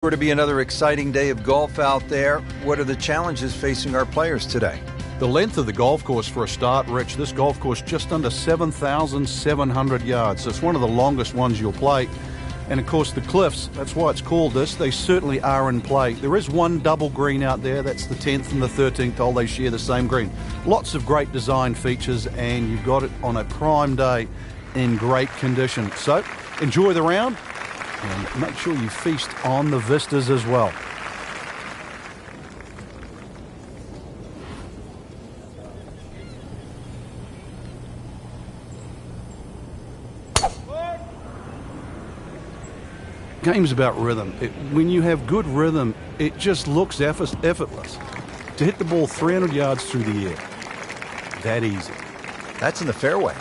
Sure to be another exciting day of golf out there. What are the challenges facing our players today? The length of the golf course for a start, Rich. This golf course just under 7,700 yards. So it's one of the longest ones you'll play. And of course the cliffs, that's why it's called this, they certainly are in play. There is one double green out there, that's the 10th and the 13th hole, they share the same green. Lots of great design features, and you've got it on a prime day in great condition. So enjoy the round and make sure you feast on the vistas as well. Game's about rhythm. When you have good rhythm, it just looks effortless. To hit the ball 300 yards through the air, that easy. That's in the fairway.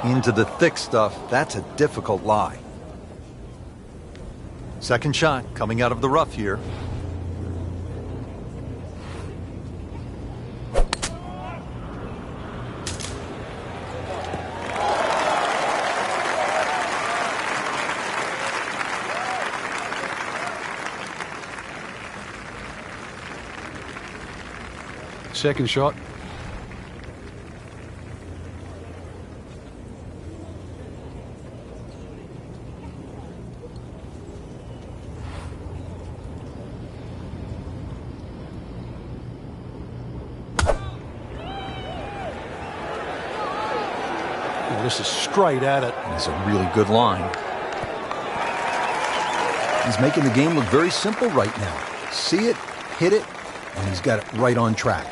Into the thick stuff, that's a difficult lie. Second shot coming out of the rough here. Second shot. This is straight at it. It's a really good line. He's making the game look very simple right now. See it, hit it, and he's got it right on track.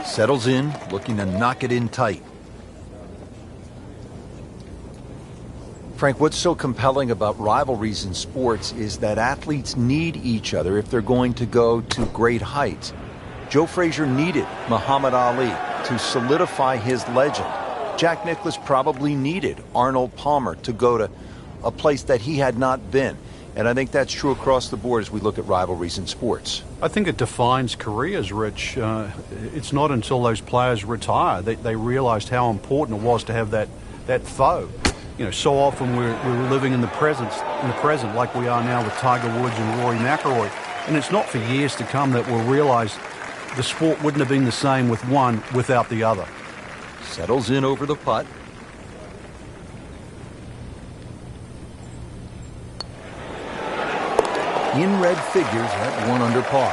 Settles in, looking to knock it in tight. Frank, what's so compelling about rivalries in sports is that athletes need each other if they're going to go to great heights. Joe Frazier needed Muhammad Ali to solidify his legend. Jack Nicklaus probably needed Arnold Palmer to go to a place that he had not been. And I think that's true across the board as we look at rivalries in sports. I think it defines careers, Rich. It's not until those players retire that they realized how important it was to have that foe. You know, so often we're living in the present like we are now with Tiger Woods and Rory McIlroy. And it's not for years to come that we'll realize the sport wouldn't have been the same with one without the other. Settles in over the putt. In red figures at 1 under par.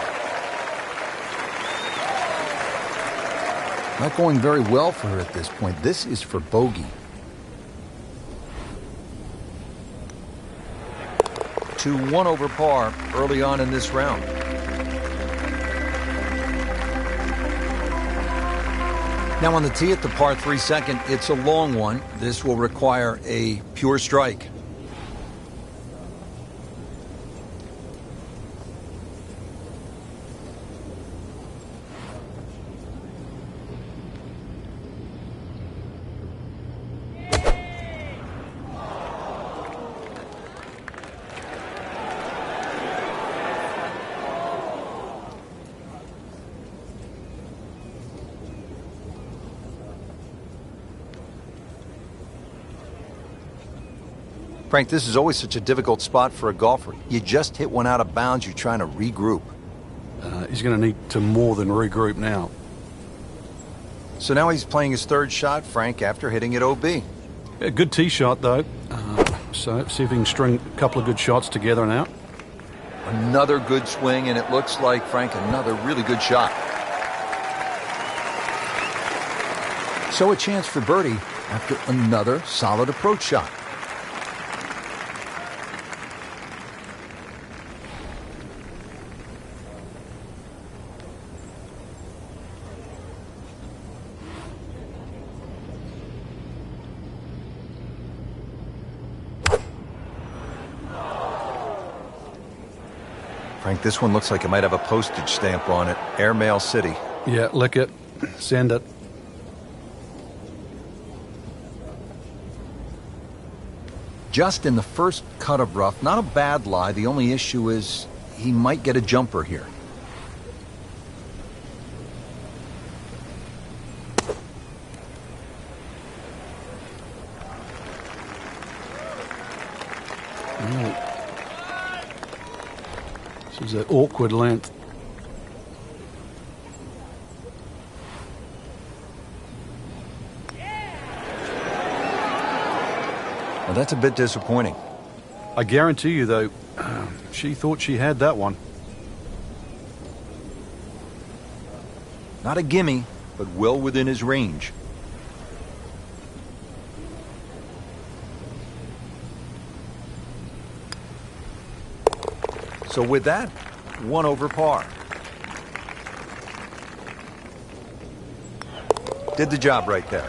Not going very well for her at this point. This is for bogey. 2-1 over par early on in this round. Now on the tee at the par 3 second, it's a long one. This will require a pure strike. Frank, this is always such a difficult spot for a golfer. You just hit one out of bounds, you're trying to regroup. He's going to need to more than regroup now. So now he's playing his third shot, Frank, after hitting it OB. Yeah, good tee shot, though. So see if he can string a couple of good shots together now. Another good swing, and it looks like, Frank, another really good shot. So a chance for birdie after another solid approach shot. Frank, this one looks like it might have a postage stamp on it. Airmail City. Yeah, lick it. Send it. Just in the first cut of rough. Not a bad lie. The only issue is he might get a jumper here. This is an awkward length. Well, that's a bit disappointing. I guarantee you, though, she thought she had that one. Not a gimme, but well within his range. So with that, 1 over par. Did the job right there.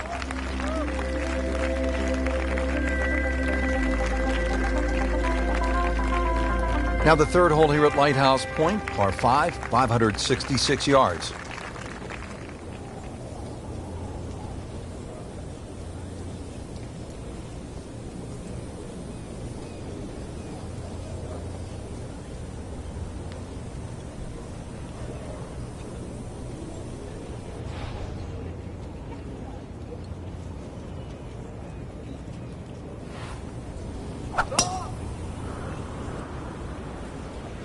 Now the third hole here at Lighthouse Point, par 5, 566 yards.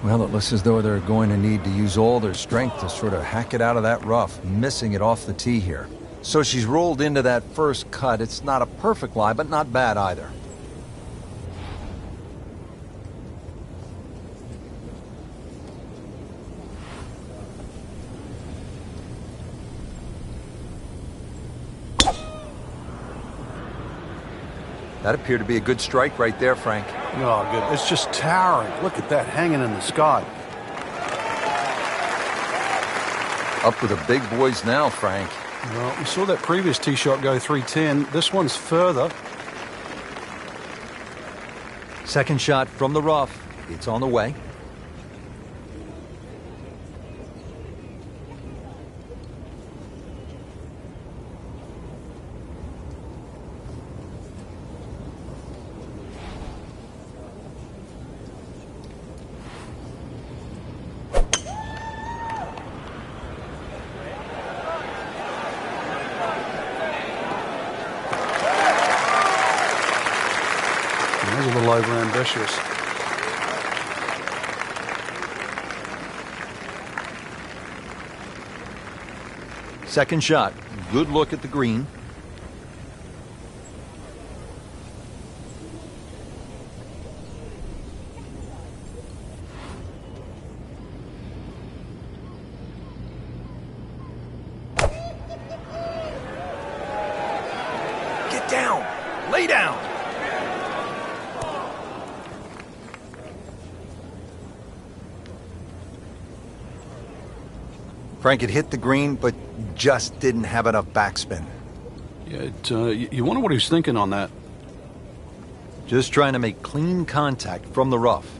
Well, it looks as though they're going to need to use all their strength to sort of hack it out of that rough, missing it off the tee here. So she's rolled into that first cut. It's not a perfect lie, but not bad either. That appeared to be a good strike right there, Frank. Oh, good. It's just towering. Look at that hanging in the sky. Up with the big boys now, Frank. Well, we saw that previous tee shot go 310. This one's further. Second shot from the rough. It's on the way. He's a little over-ambitious. Second shot. Good look at the green. Get down. Lay down. Frank, it hit the green, but just didn't have enough backspin. Yeah, you wonder what he was thinking on that. Just trying to make clean contact from the rough.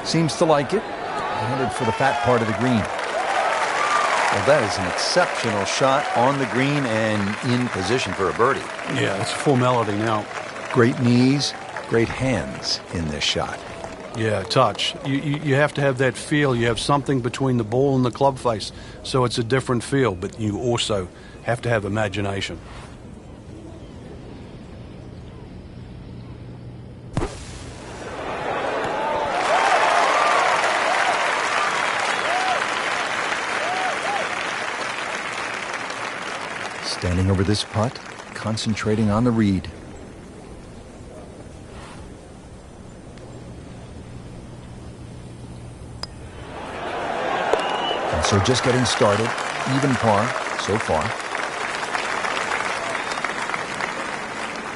Seems to like it. Headed for the fat part of the green. Well, that is an exceptional shot on the green and in position for a birdie. Yeah, it's a formality now. Great knees, great hands in this shot. Yeah, touch. You have to have that feel. You have something between the ball and the club face, so it's a different feel, but you also have to have imagination. Standing over this putt, concentrating on the read. And so just getting started, even par so far.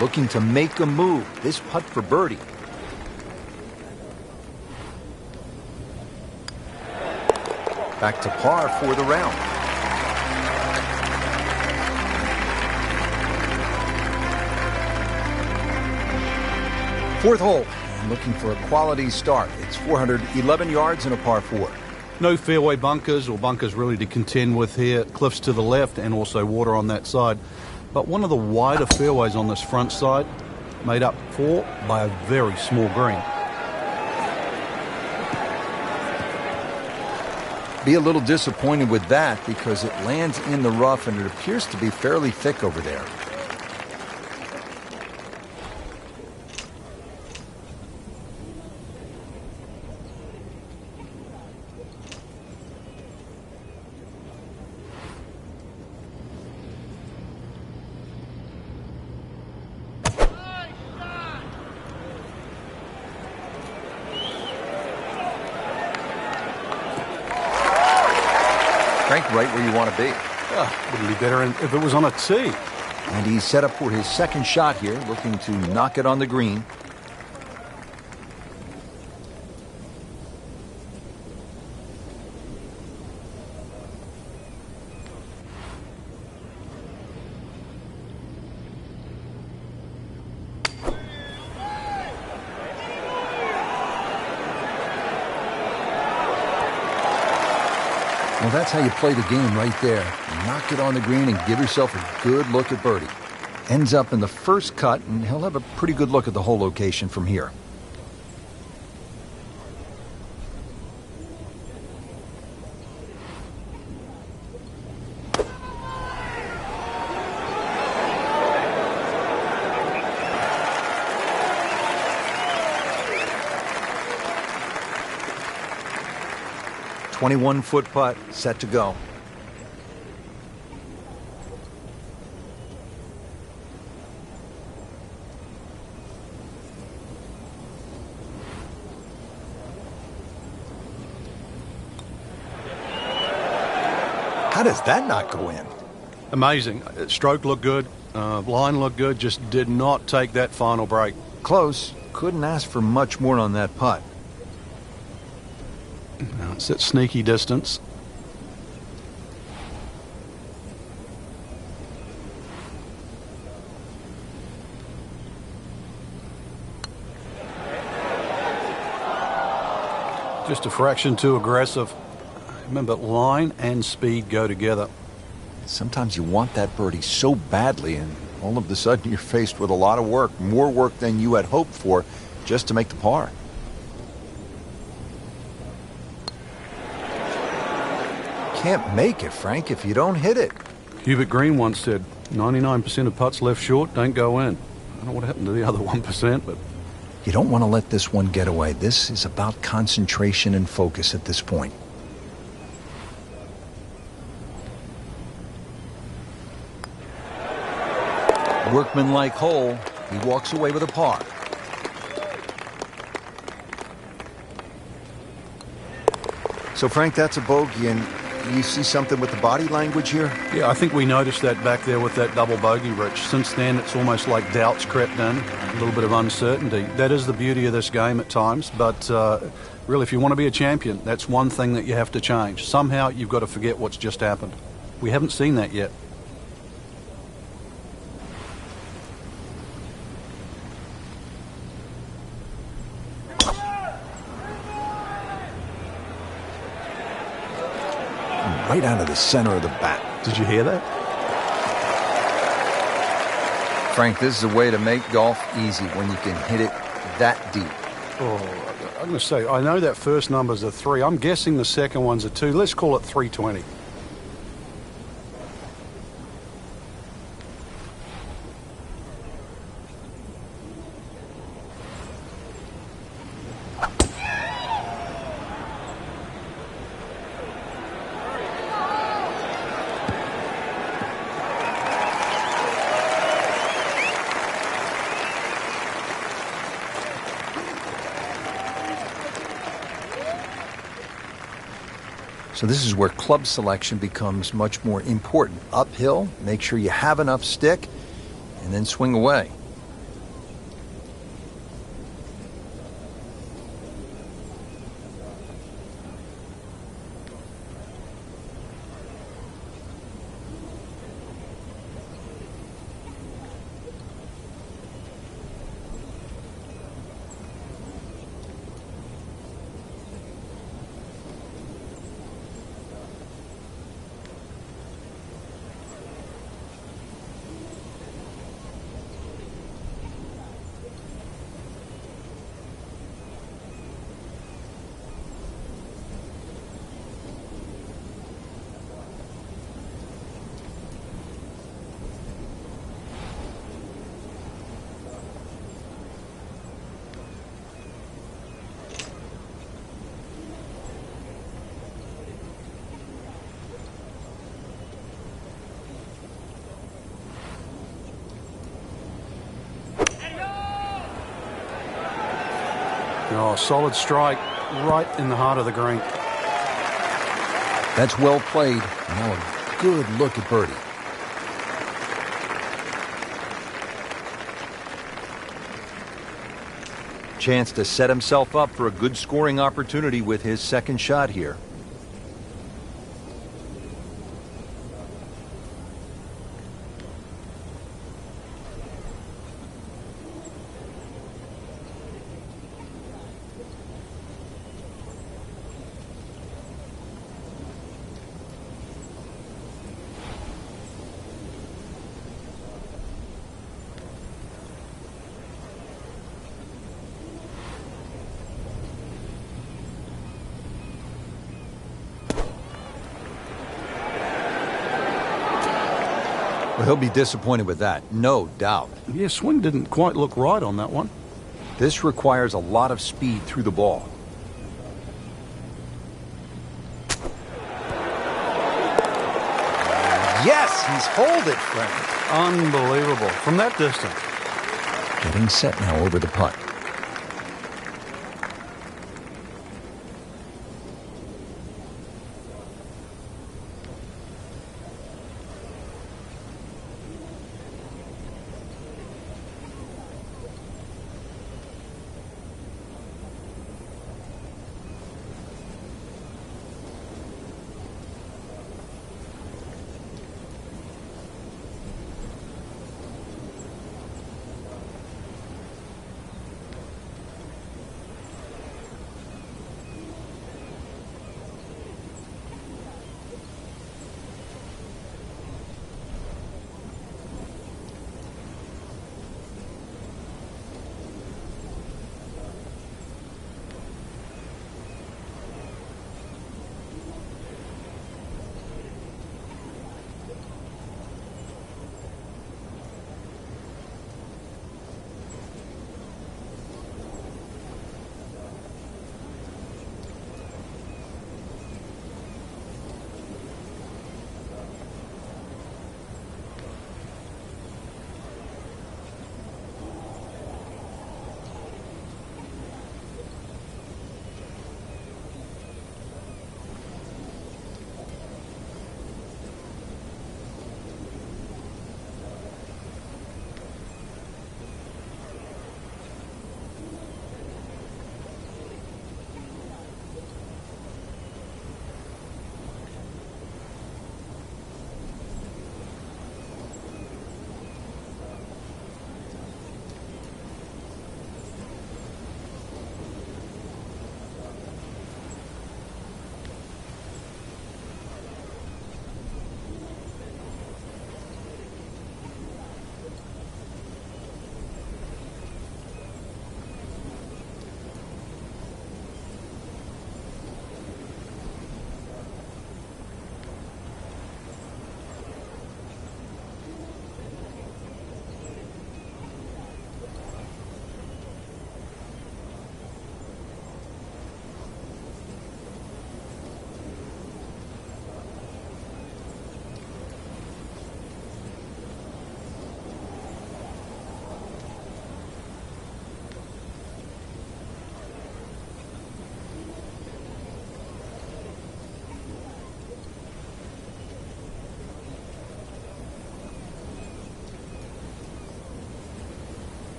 looking to make a move. This putt for birdie. Back to par for the round. Fourth hole, and looking for a quality start. It's 411 yards and a par 4. No fairway bunkers or bunkers really to contend with here. Cliffs to the left and also water on that side. But one of the wider fairways on this front side, made up for by a very small green. Be a little disappointed with that because it lands in the rough and it appears to be fairly thick over there. Frank, right where you want to be. Wouldn't be better if it was on a tee. And he's set up for his second shot here, looking to knock it on the green. Well, that's how you play the game right there. Knock it on the green and give yourself a good look at birdie. Ends up in the first cut, and he'll have a pretty good look at the whole location from here. .21-foot putt, set to go. How does that not go in? Amazing. Stroke looked good. Line looked good. Just did not take that final break. Close. Couldn't ask for much more on that putt. Now it's at sneaky distance. Just a fraction too aggressive. Remember, line and speed go together. Sometimes you want that birdie so badly, and all of a sudden you're faced with a lot of work, more work than you had hoped for, just to make the par. Can't make it, Frank, if you don't hit it. Hubert Green once said, 99% of putts left short don't go in. I don't know what happened to the other 1%, but... You don't want to let this one get away. This is about concentration and focus at this point. Workmanlike hole. He walks away with a par. So, Frank, that's a bogey, and you see something with the body language here? Yeah, I think we noticed that back there with that double bogey, Rich. Since then, it's almost like doubts crept in, a little bit of uncertainty. That is the beauty of this game at times, but really, if you want to be a champion, that's one thing that you have to change. Somehow, you've got to forget what's just happened. We haven't seen that yet. Right out of the center of the bat. Did you hear that? Frank, this is a way to make golf easy when you can hit it that deep. Oh, I'm going to say, I know that first number's a 3. I'm guessing the second one's a 2. Let's call it 320. So this is where club selection becomes much more important. Uphill, make sure you have enough stick, and then swing away. Oh, solid strike right in the heart of the green. That's well played. Now a good look at birdie. Chance to set himself up for a good scoring opportunity with his second shot here. Well, he'll be disappointed with that, no doubt. Yeah, swing didn't quite look right on that one. This requires a lot of speed through the ball. Yes, he's holed it, Frank. Unbelievable. From that distance. Getting set now over the putt.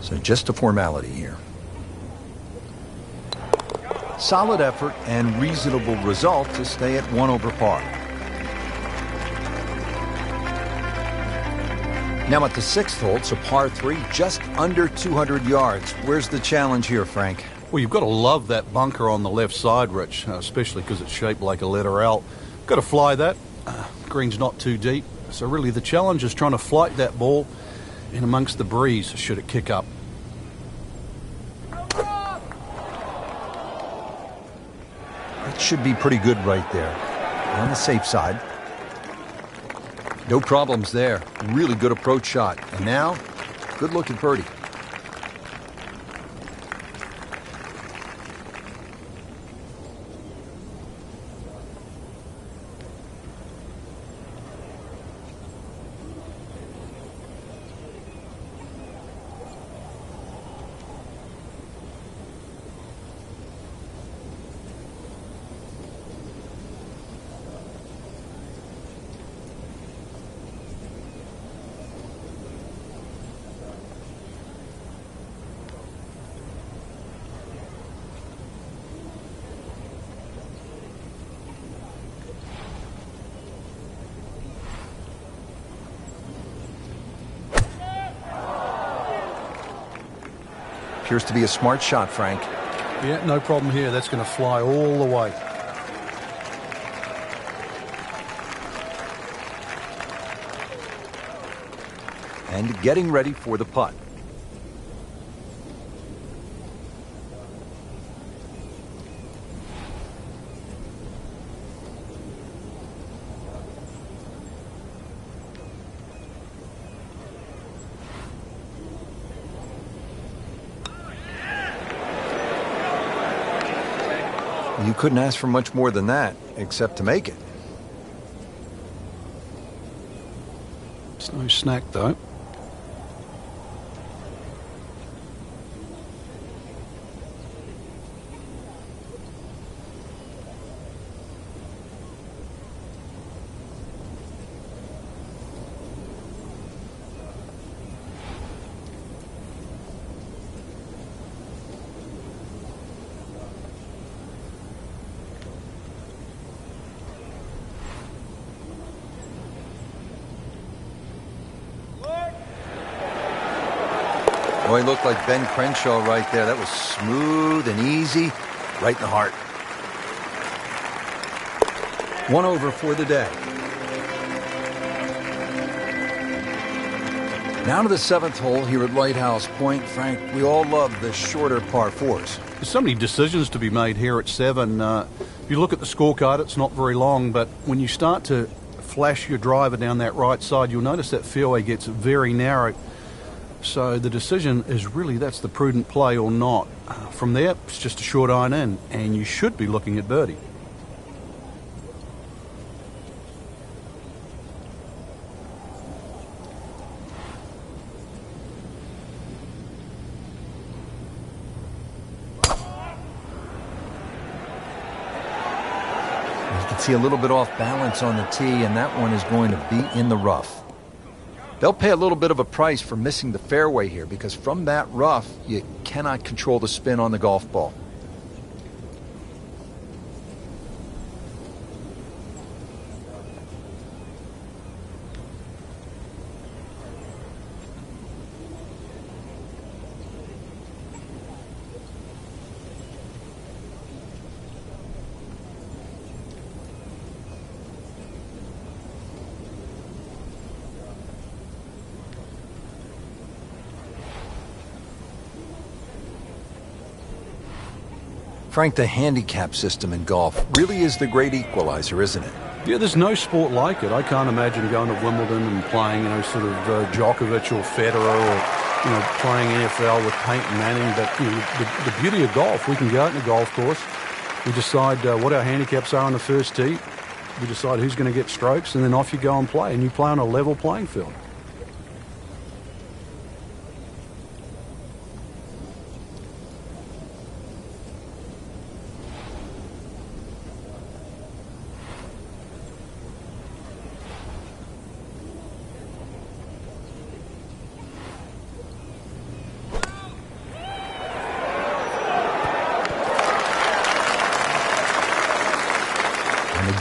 So just a formality here. Solid effort and reasonable result to stay at 1 over par. Now at the 6th hole, it's a par 3, just under 200 yards. Where's the challenge here, Frank? Well, you've got to love that bunker on the left side, Rich, especially because it's shaped like a letter L. Got to fly that. Green's not too deep. So really the challenge is trying to flight that ball in amongst the breeze should it kick up. That should be pretty good right there. On the safe side. No problems there. Really good approach shot. And now, good look at birdie. Appears to be a smart shot, Frank. Yeah, no problem here. That's going to fly all the way. And getting ready for the putt. You couldn't ask for much more than that, except to make it. It's no snack, though. Oh, he looked like Ben Crenshaw right there. That was smooth and easy, right in the heart. 1 over for the day. Now to the 7th hole here at Lighthouse Point. Frank, we all love the shorter par 4s. There's so many decisions to be made here at 7. If you look at the scorecard, it's not very long, but when you start to flash your driver down that right side, you'll notice that fairway gets very narrow. So the decision is really that's the prudent play or not. From there, it's just a short iron in, and you should be looking at birdie. You can see a little bit off balance on the tee, and that one is going to be in the rough. They'll pay a little bit of a price for missing the fairway here because from that rough, you cannot control the spin on the golf ball. Frank, the handicap system in golf really is the great equalizer, isn't it? Yeah, there's no sport like it. I can't imagine going to Wimbledon and playing, sort of Djokovic or Federer or, playing NFL with Peyton Manning. But the beauty of golf, we can go out in a golf course. We decide what our handicaps are on the first tee. We decide who's going to get strokes, and then off you go and play. And you play on a level playing field.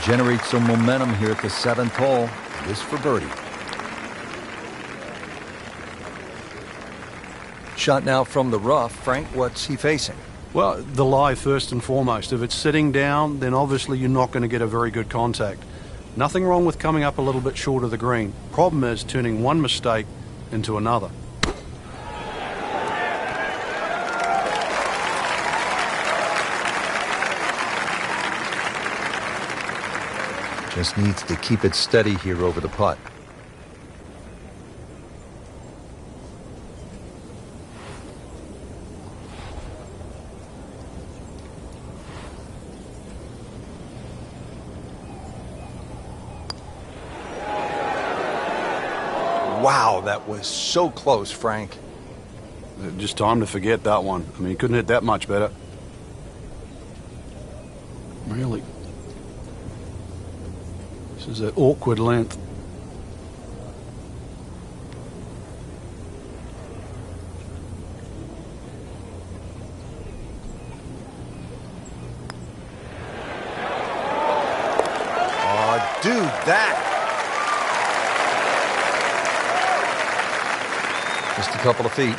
generate some momentum here at the 7th hole. This for birdie. Shot now from the rough. Frank, what's he facing? Well, the lie first and foremost. If it's sitting down, then obviously you're not going to get a very good contact. Nothing wrong with coming up a little bit short of the green. Problem is turning one mistake into another. Just needs to keep it steady here over the putt. Wow, that was so close, Frank. Just time to forget that one. I mean, he couldn't hit that much better. Really. This is an awkward length. Oh, dude, that. Just a couple of feet.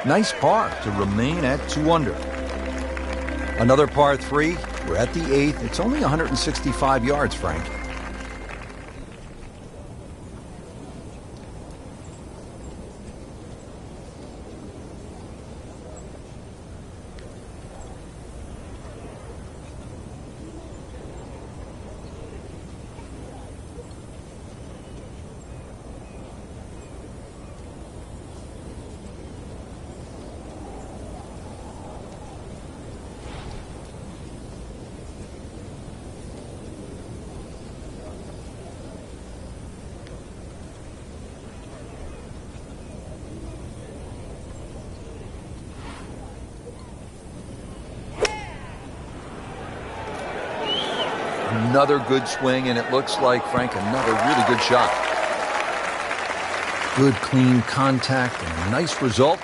Nice par to remain at 2 under. Another par 3. We're at the 8th. It's only 165 yards, Frank. Another good swing, and it looks like, Frank, another really good shot. Good, clean contact, and a nice result,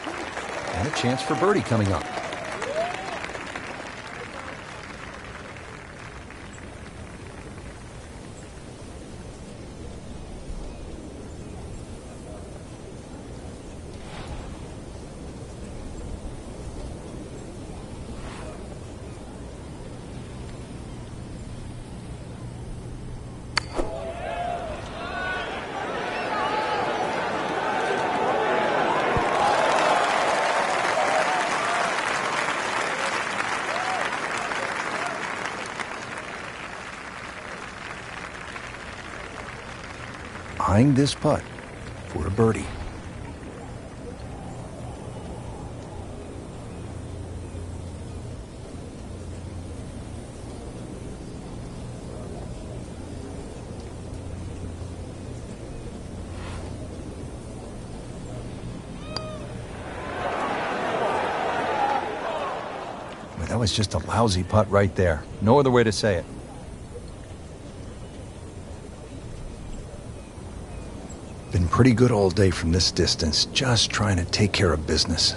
and a chance for birdie coming up. Eyeing this putt for a birdie. Well, that was just a lousy putt right there. No other way to say it. Been pretty good all day from this distance, just trying to take care of business.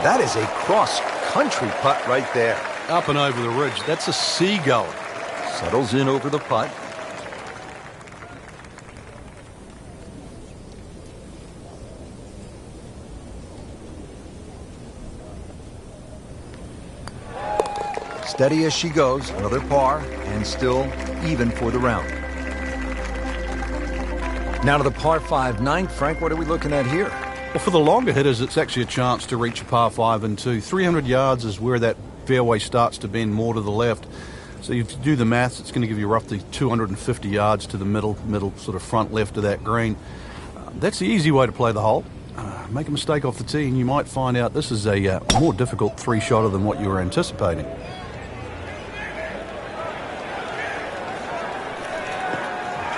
That is a cross-country putt right there. Up and over the ridge. That's a seagull. Settles in over the putt. Steady as she goes. Another par, and still even for the round. Now to the par 5 ninth. Frank, what are we looking at here? Well, for the longer hitters, it's actually a chance to reach a par 5 and 2. 300 yards is where that fairway starts to bend more to the left. So if you do the maths, it's going to give you roughly 250 yards to the middle sort of front left of that green. That's the easy way to play the hole. Make a mistake off the tee, and you might find out this is a more difficult three-shotter than what you were anticipating.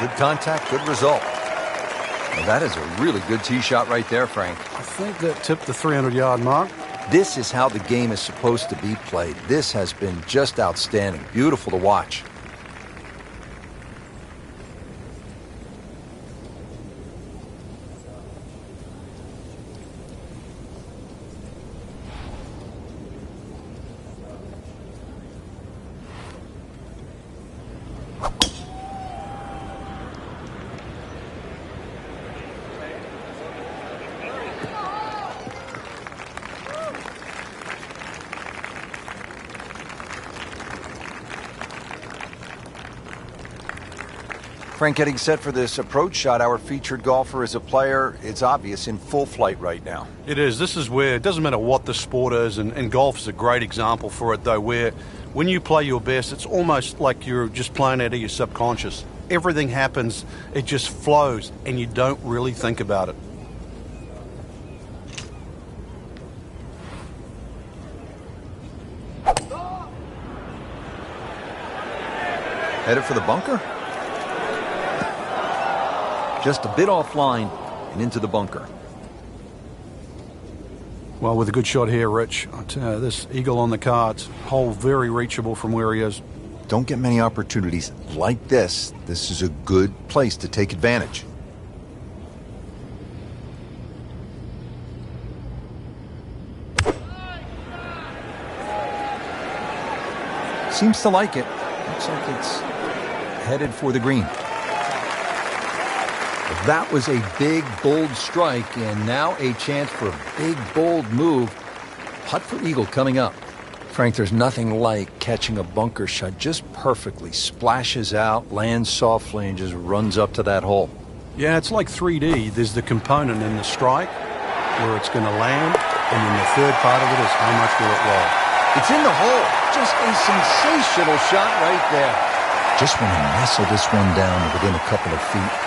Good contact, good result. Well, that is a really good tee shot right there, Frank. I think that tipped the 300-yard mark. This is how the game is supposed to be played. This has been just outstanding. Beautiful to watch. Frank, getting set for this approach shot. Our featured golfer is a player, it's obvious, in full flight right now. It is. This is where it doesn't matter what the sport is, and golf is a great example for it, though, where when you play your best, it's almost like you're just playing out of your subconscious. Everything happens, it just flows, and you don't really think about it. Headed for the bunker? Just a bit offline and into the bunker. Well, with a good shot here, Rich, I'll tell you, this eagle on the cards, hole very reachable from where he is. Don't get many opportunities like this. This is a good place to take advantage. Seems to like it. Looks like it's headed for the green. That was a big, bold strike, and now a chance for a big, bold move. Putt for eagle coming up. Frank, there's nothing like catching a bunker shot just perfectly. Splashes out, lands softly, and just runs up to that hole. Yeah, it's like 3D. There's the component in the strike where it's going to land, and then the third part of it is how much will it roll. It's in the hole. Just a sensational shot right there. Just want to nestle this one down within a couple of feet.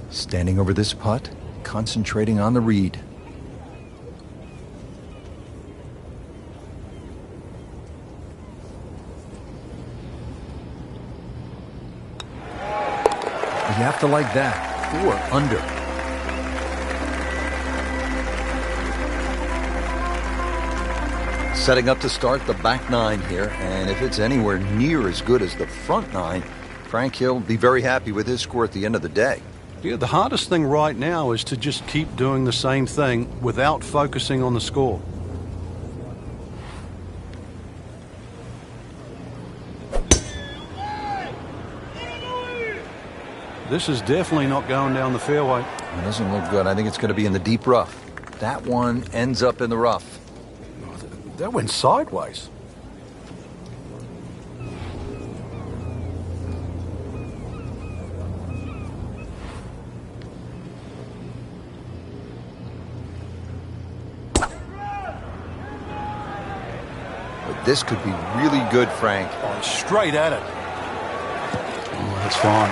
Standing over this putt, concentrating on the read. You have to like that. 4 under. Setting up to start the back 9 here, and if it's anywhere near as good as the front 9, Frank, he'll be very happy with his score at the end of the day. Yeah, the hardest thing right now is to just keep doing the same thing without focusing on the score. This is definitely not going down the fairway. It doesn't look good. I think it's going to be in the deep rough. That one ends up in the rough. That went sideways. This could be really good, Frank. Oh, straight at it. Oh, that's fine.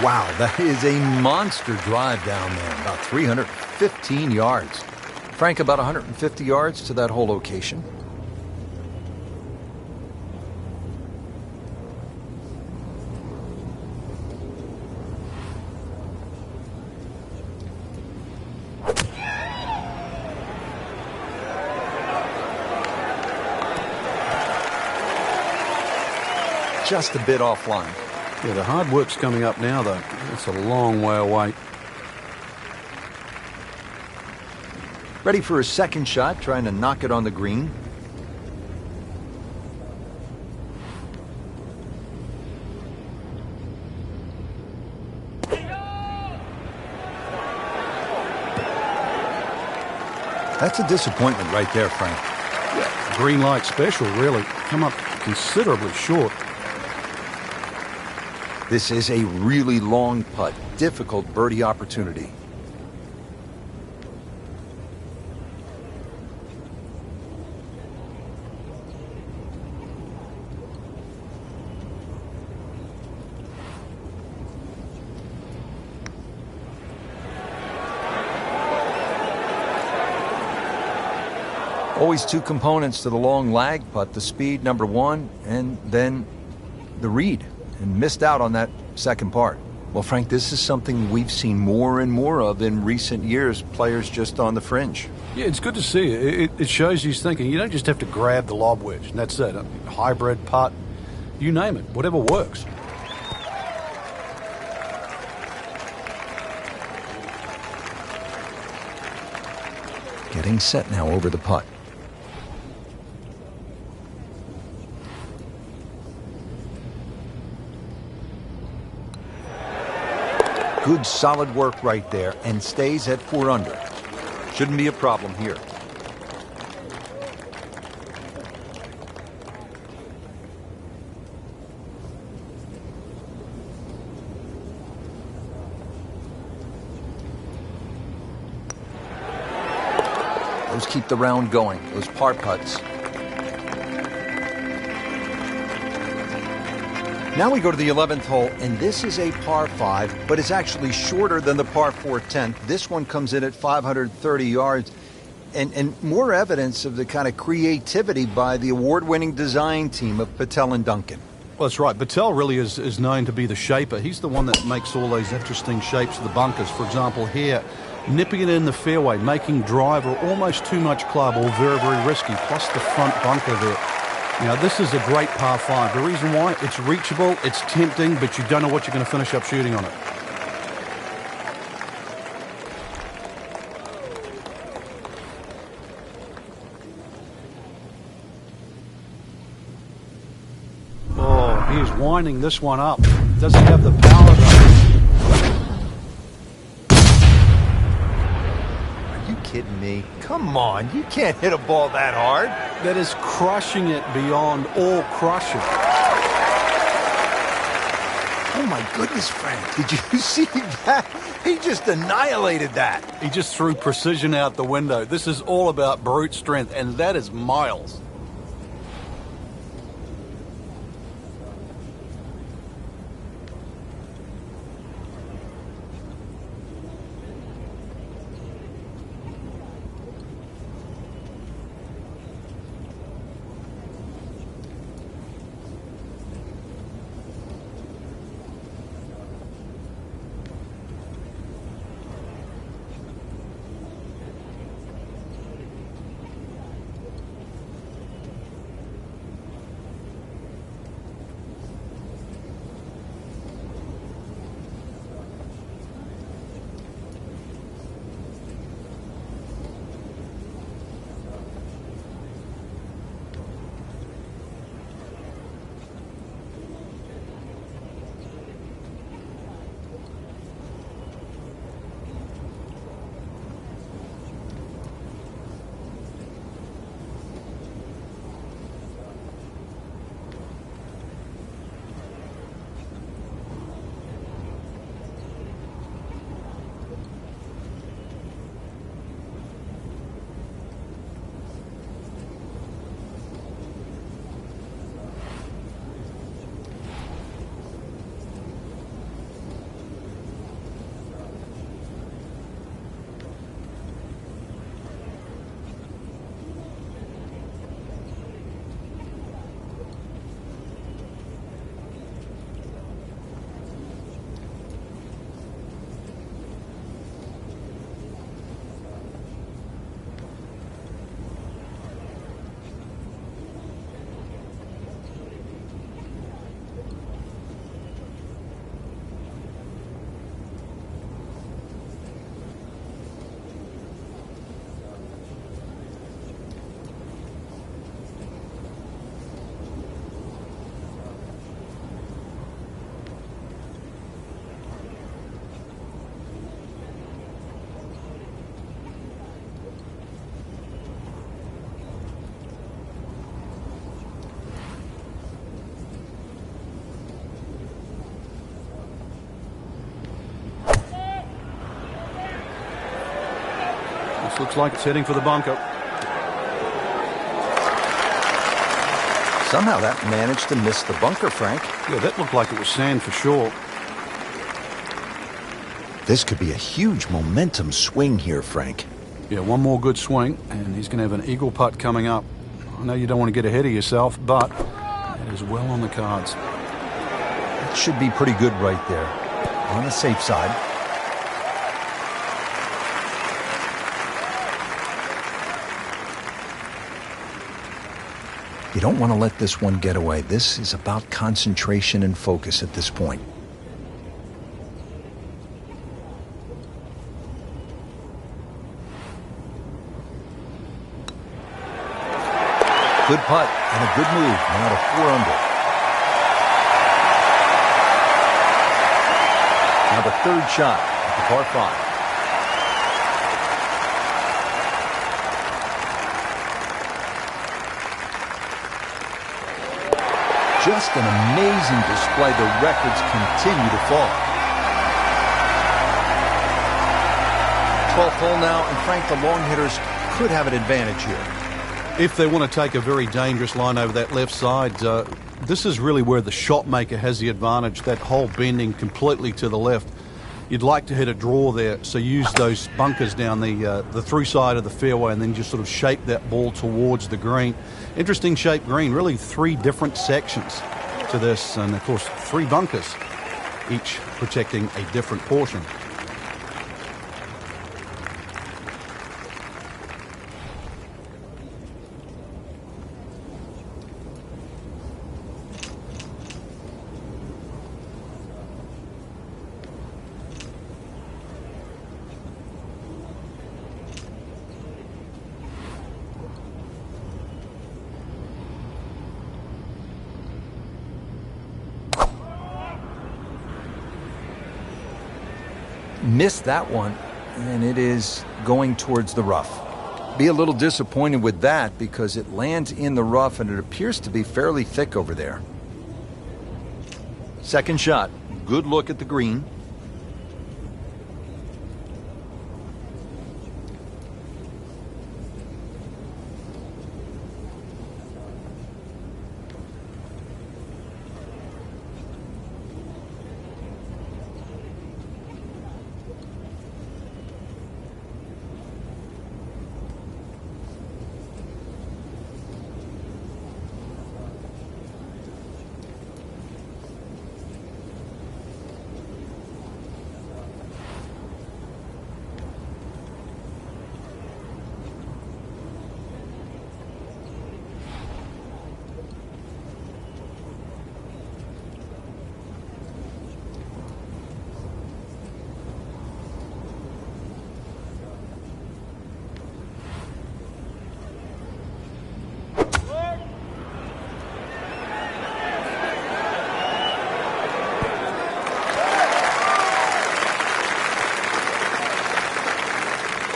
Wow, that is a monster drive down there, about 315 yards. Frank, about 150 yards to that hole location. Just a bit offline. Yeah, the hard work's coming up now, though. It's a long way away. Ready for a second shot, trying to knock it on the green. That's a disappointment right there, Frank. Yeah, green light special, really. Come up considerably short. This is a really long putt. Difficult birdie opportunity. Always two components to the long lag putt, the speed, number one, and then the read. And missed out on that second part. Well, Frank, this is something we've seen more and more of in recent years, players just on the fringe. Yeah, it's good to see. It shows he's thinking. You don't just have to grab the lob wedge, and that's it. Hybrid putt, you name it, whatever works. Getting set now over the putt. Good solid work right there, and stays at 4 under. Shouldn't be a problem here. Those keep the round going, those par putts. Now we go to the 11th hole, and this is a par 5, but it's actually shorter than the par 4 10th. This one comes in at 530 yards, and more evidence of the kind of creativity by the award-winning design team of Patel and Duncan. Well, that's right. Patel really is known to be the shaper. He's the one that makes all those interesting shapes of the bunkers. For example, here, nipping it in the fairway, making driver almost too much club or very, very risky, plus the front bunker there. Now, this is a great par 5. The reason why, it's reachable, it's tempting, but you don't know what you're going to finish up shooting on it. Oh, he is winding this one up. Does he have the power, though? Kidding me? Come on, you can't hit a ball that hard. That is crushing it beyond all crushing. Oh my goodness, Frank, did you see that? He just annihilated that. He just threw precision out the window. This is all about brute strength, and that is miles. This looks like it's heading for the bunker. Somehow that managed to miss the bunker, Frank. Yeah, that looked like it was sand for sure. This could be a huge momentum swing here, Frank. Yeah, one more good swing, and he's going to have an eagle putt coming up. I know you don't want to get ahead of yourself, but it is well on the cards. It should be pretty good right there. On the safe side. You don't want to let this one get away. This is about concentration and focus at this point. Good putt and a good move. Now to 4 under. Now the third shot at the par 5. Just an amazing display. The records continue to fall. 12th hole now, and Frank, the long hitters could have an advantage here. If they want to take a very dangerous line over that left side, this is really where the shot maker has the advantage. That hole bending completely to the left. You'd like to hit a draw there, so use those bunkers down the through side of the fairway and then just sort of shape that ball towards the green. Interesting shaped green, really 3 different sections to this, and of course 3 bunkers, each protecting a different portion. Missed that one, and it is going towards the rough. Be a little disappointed with that because it lands in the rough and it appears to be fairly thick over there. Second shot. Good look at the green.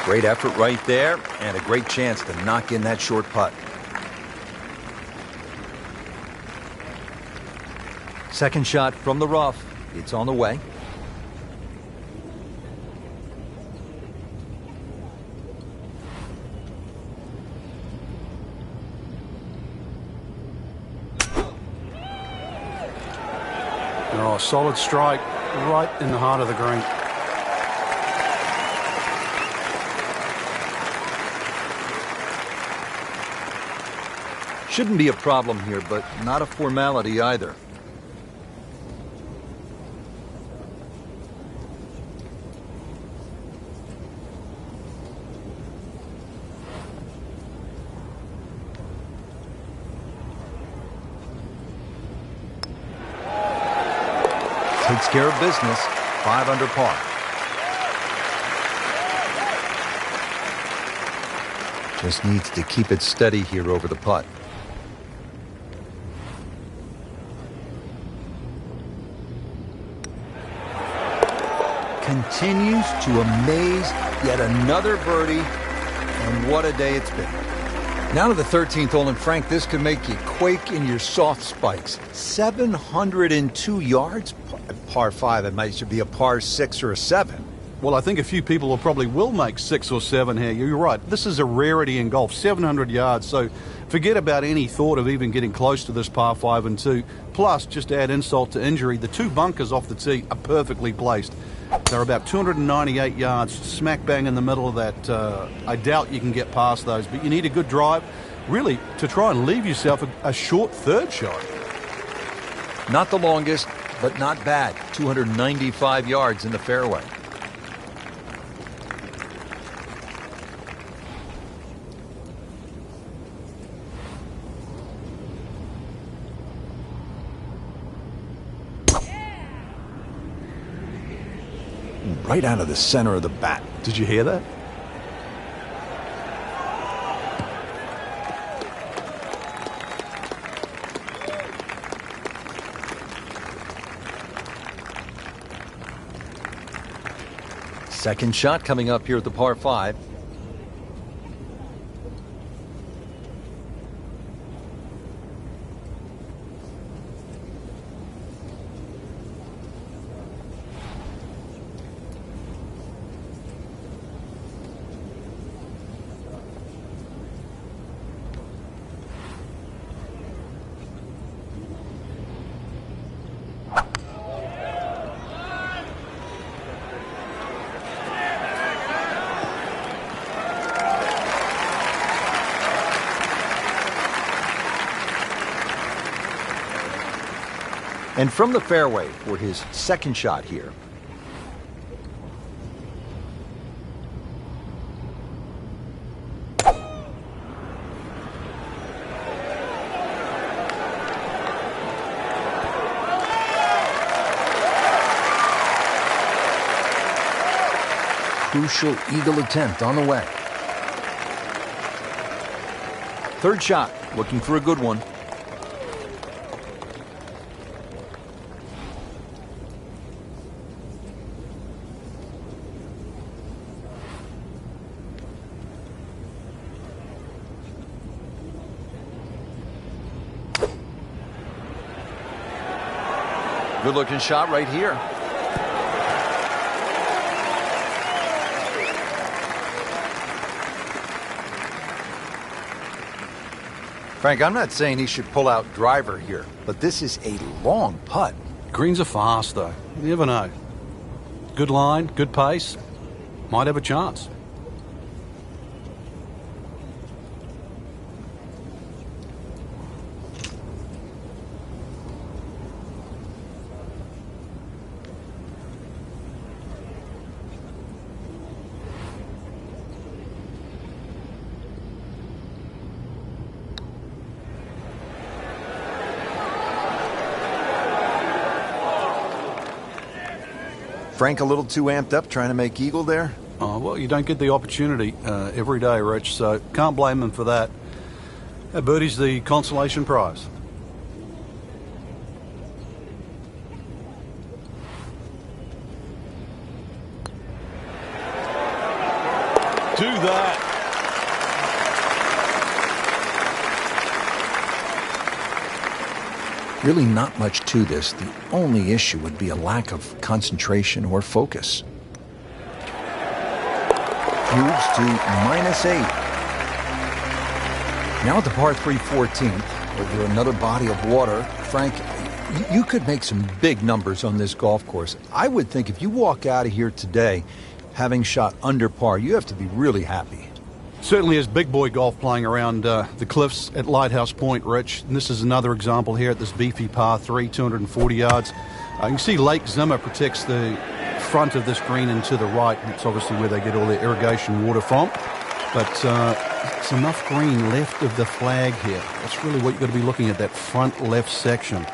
Great effort right there, and a great chance to knock in that short putt. Second shot from the rough. It's on the way. Oh, solid strike right in the heart of the green. Shouldn't be a problem here, but not a formality either. Takes care of business. 5 under par. Just needs to keep it steady here over the putt. Continues to amaze. Yet another birdie, and what a day it's been. Now to the 13th hole, and Frank, this could make you quake in your soft spikes. 702 yards, par 5. It might should be a par 6 or a 7. Well, I think a few people will make 6 or 7 here. You're right. This is a rarity in golf, 700 yards. So forget about any thought of even getting close to this par 5 and 2. Plus, just to add insult to injury, the 2 bunkers off the tee are perfectly placed. They're about 298 yards, smack bang in the middle of that. I doubt you can get past those, but you need a good drive, really, to try and leave yourself a short third shot. Not the longest, but not bad. 295 yards in the fairway. Right out of the center of the bat. Did you hear that? Second shot coming up here at the par 5. And from the fairway for his second shot here. Crucial eagle attempt on the way. Third shot, looking for a good one. Good looking shot right here. Frank, I'm not saying he should pull out driver here, but this is a long putt. Greens are fast, though. You never know. Good line, good pace. Might have a chance. Frank a little too amped up trying to make eagle there? Oh, well, you don't get the opportunity every day, Rich, so can't blame him for that. That birdie's the consolation prize. Do that. Really not much to this. The only issue would be a lack of concentration or focus. Moves to -8. Now at the par 3 14th, over another body of water. Frank, you could make some big numbers on this golf course. I would think if you walk out of here today having shot under par, you have to be really happy. Certainly is big boy golf playing around the cliffs at Lighthouse Point, Rich. And this is another example here at this beefy par 3, 240 yards. You can see Lake Zimmer protects the front of this green and to the right. It's obviously where they get all their irrigation water from. But it's enough green left of the flag here. That's really what you've got to be looking at, that front left section.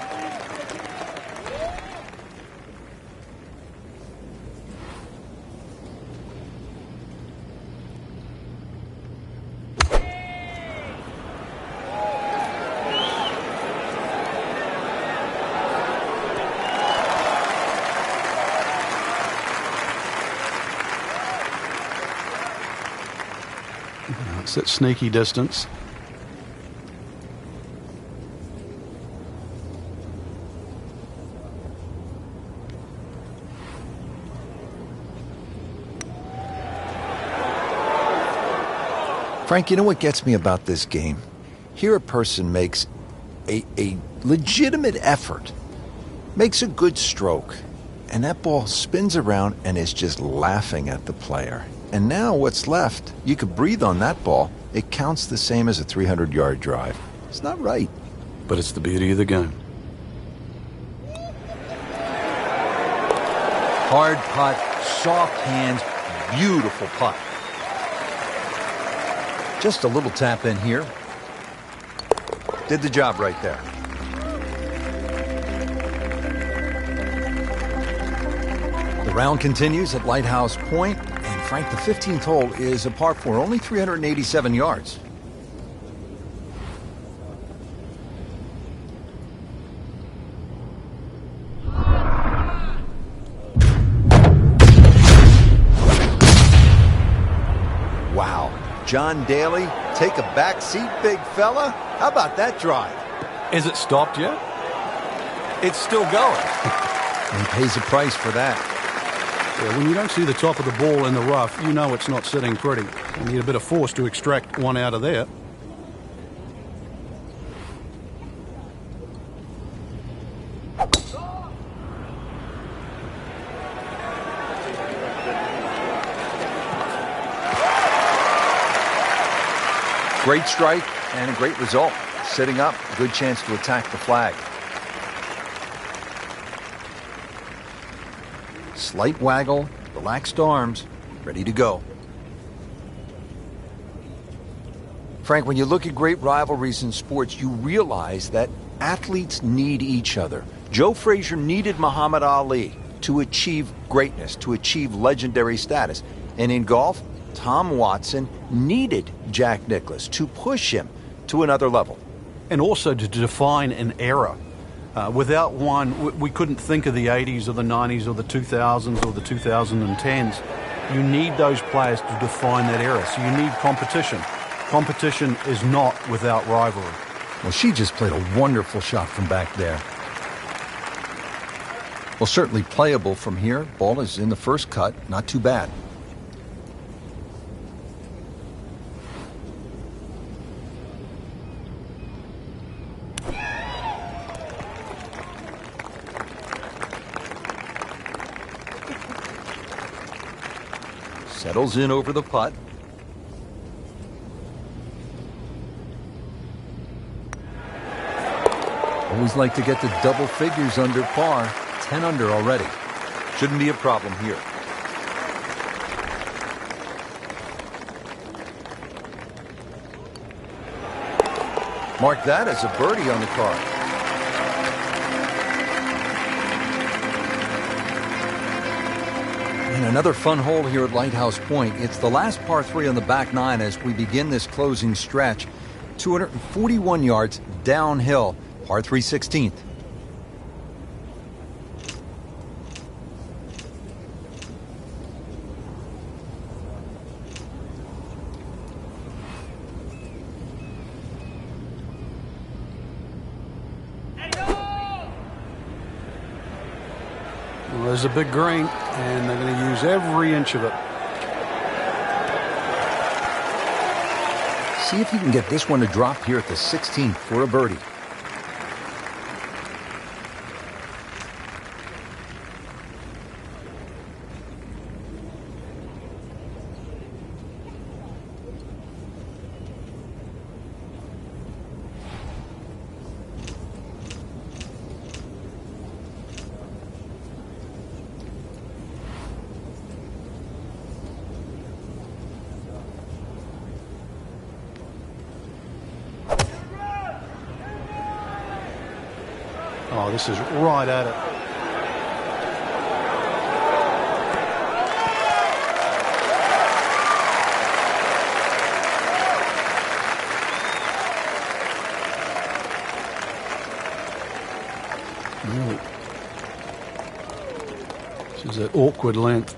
It's that sneaky distance. Frank, you know what gets me about this game? Here a person makes a legitimate effort, makes a good stroke, and that ball spins around and is just laughing at the player. And now what's left, you could breathe on that ball. It counts the same as a 300-yard drive. It's not right. But it's the beauty of the game. Hard putt, soft hands, beautiful putt. Just a little tap in here. Did the job right there. The round continues at Lighthouse Point, and Frank, the 15th hole is a par 4, only 387 yards. Wow. John Daly, take a back seat, big fella. How about that drive? Is it stopped yet? It's still going. And he pays a price for that. Yeah, when you don't see the top of the ball in the rough, you know it's not sitting pretty. You need a bit of force to extract one out of there. Great strike and a great result. Sitting up, good chance to attack the flag. Slight waggle, relaxed arms, ready to go. Frank, when you look at great rivalries in sports, you realize that athletes need each other. Joe Frazier needed Muhammad Ali to achieve greatness, to achieve legendary status. And in golf, Tom Watson needed Jack Nicklaus to push him to another level. And also to define an era. Without one, we couldn't think of the 80s or the 90s or the 2000s or the 2010s. You need those players to define that era. So you need competition. Competition is not without rivalry. Well, she just played a wonderful shot from back there. Well, certainly playable from here. Ball is in the first cut. Not too bad. Settles in over the putt. Always like to get to double figures under par. 10 under already. Shouldn't be a problem here. Mark that as a birdie on the card. And another fun hole here at Lighthouse Point. It's the last par 3 on the back nine as we begin this closing stretch. 241 yards downhill, par 3 16th. Well, there's a big green, and they're going to use every inch of it. See if you can get this one to drop here at the 16th for a birdie. Oh, this is right at it. Really. This is that awkward length.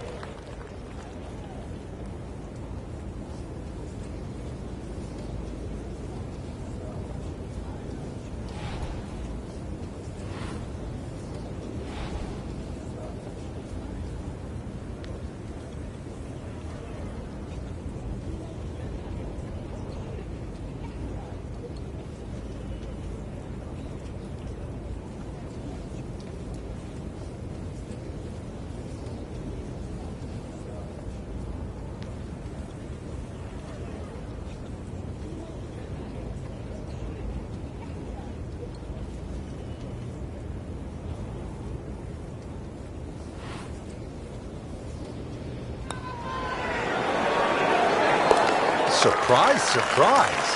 surprise, surprise.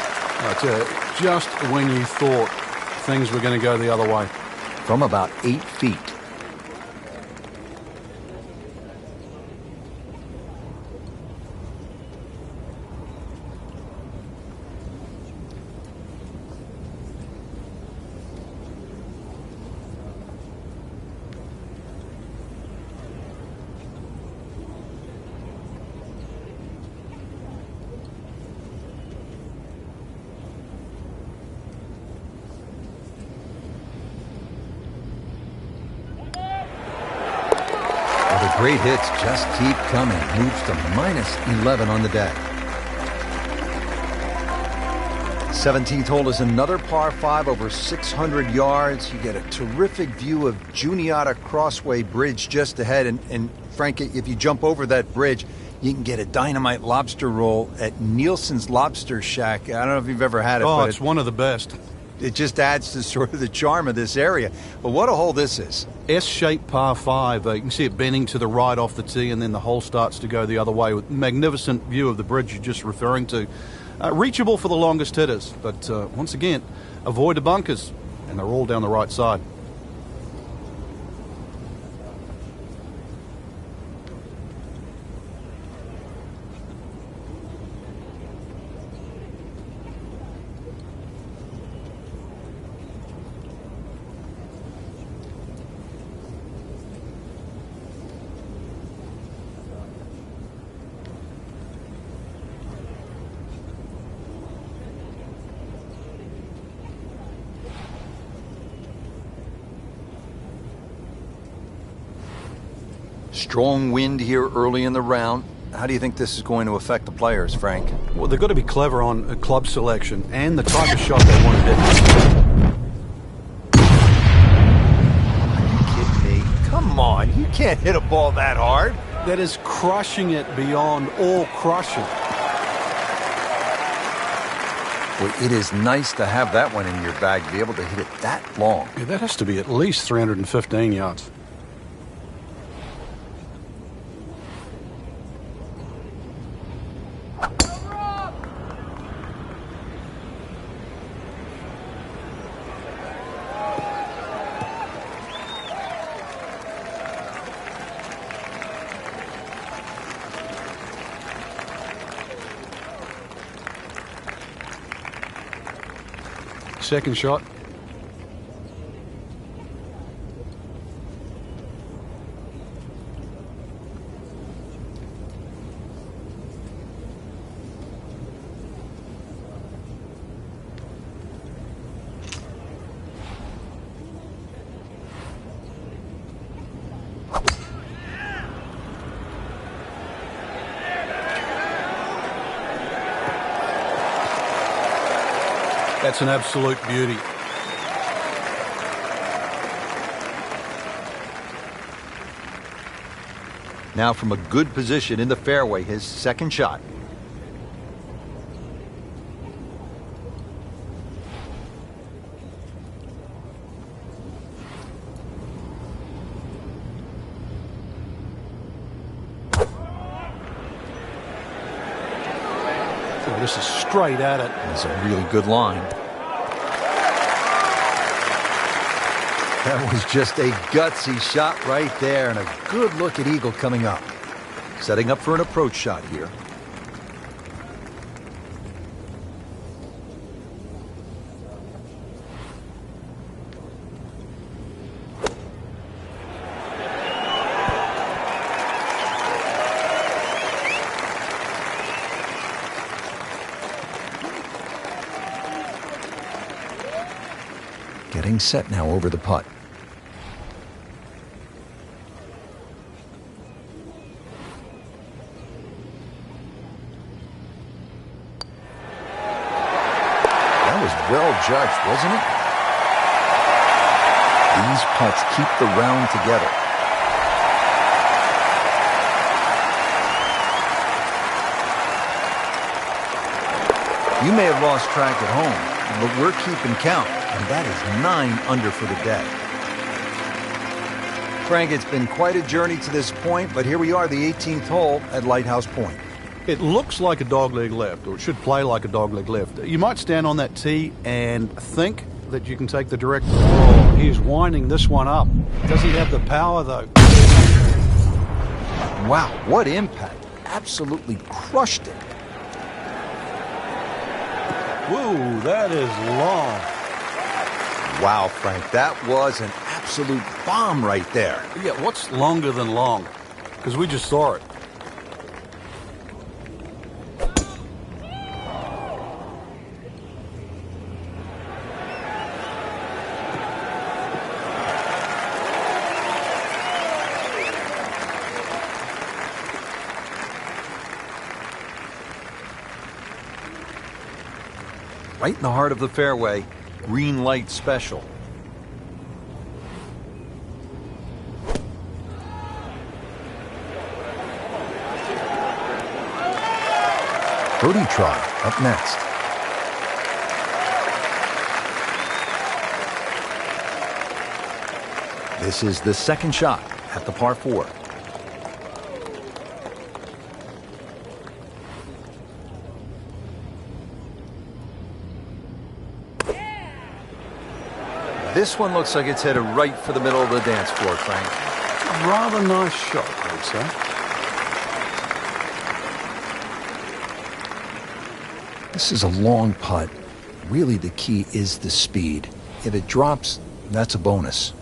Just when you thought things were going to go the other way. From about 8 feet. Great hits just keep coming. Moves to -11 on the day. 17th hole is another par 5 over 600 yards. You get a terrific view of Juniata Crossway Bridge just ahead. And Frank, if you jump over that bridge, you can get a dynamite lobster roll at Nielsen's Lobster Shack. I don't know if you've ever had it. Oh, but it's one of the best. It just adds to sort of the charm of this area. But what a hole this is. S-shaped par 5. You can see it bending to the right off the tee, and then the hole starts to go the other way with magnificent view of the bridge you're just referring to. Reachable for the longest hitters, but once again, avoid the bunkers, and they're all down the right side. Strong wind here early in the round. How do you think this is going to affect the players, Frank? Well, they've got to be clever on club selection and the type of shot they want to hit. Are you kidding me? Come on, you can't hit a ball that hard. That is crushing it beyond all crushing. Well, it is nice to have that one in your bag, to be able to hit it that long. Yeah, that has to be at least 315 yards. Second shot. That's an absolute beauty. Now from a good position in the fairway, his second shot. Oh, this is straight at it. That's a really good line. That was just a gutsy shot right there, and a good look at Eagle coming up. Setting up for an approach shot here. Getting set now over the putt. That was well judged, wasn't it? These putts keep the round together. You may have lost track at home, but we're keeping count. And that is 9 under for the day. Frank, it's been quite a journey to this point, but here we are, the 18th hole at Lighthouse Point. It looks like a dogleg left, or it should play like a dogleg left. You might stand on that tee and think that you can take the direct... Oh, he is winding this one up. Does he have the power, though? Wow, what impact. Absolutely crushed it. Whoa, that is long. Wow, Frank, that was an absolute bomb right there. Yeah, what's longer than long? Because we just saw it. Right in the heart of the fairway, green light special. Birdie try up next. This is the second shot at the par 4. This one looks like it's headed right for the middle of the dance floor, Frank. A rather nice shot, I would say. This is a long putt. Really, the key is the speed. If it drops, that's a bonus.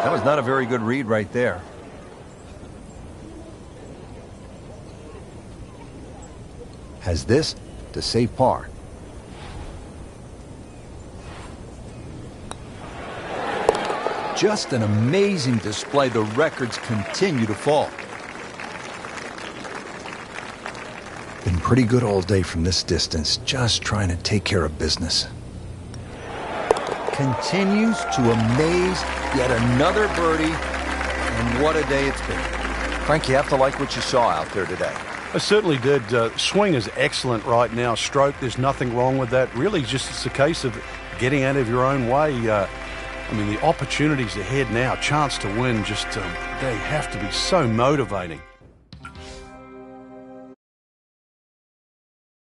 That was not a very good read right there. Has this to save par. Just an amazing display. The records continue to fall. Been pretty good all day from this distance, just trying to take care of business. Continues to amaze. Yet another birdie, and what a day it's been. Frank, you have to like what you saw out there today. I certainly did. Swing is excellent right now. Stroke, there's nothing wrong with that. Really, just it's a case of getting out of your own way. I mean, the opportunities ahead now, chance to win, just they have to be so motivating.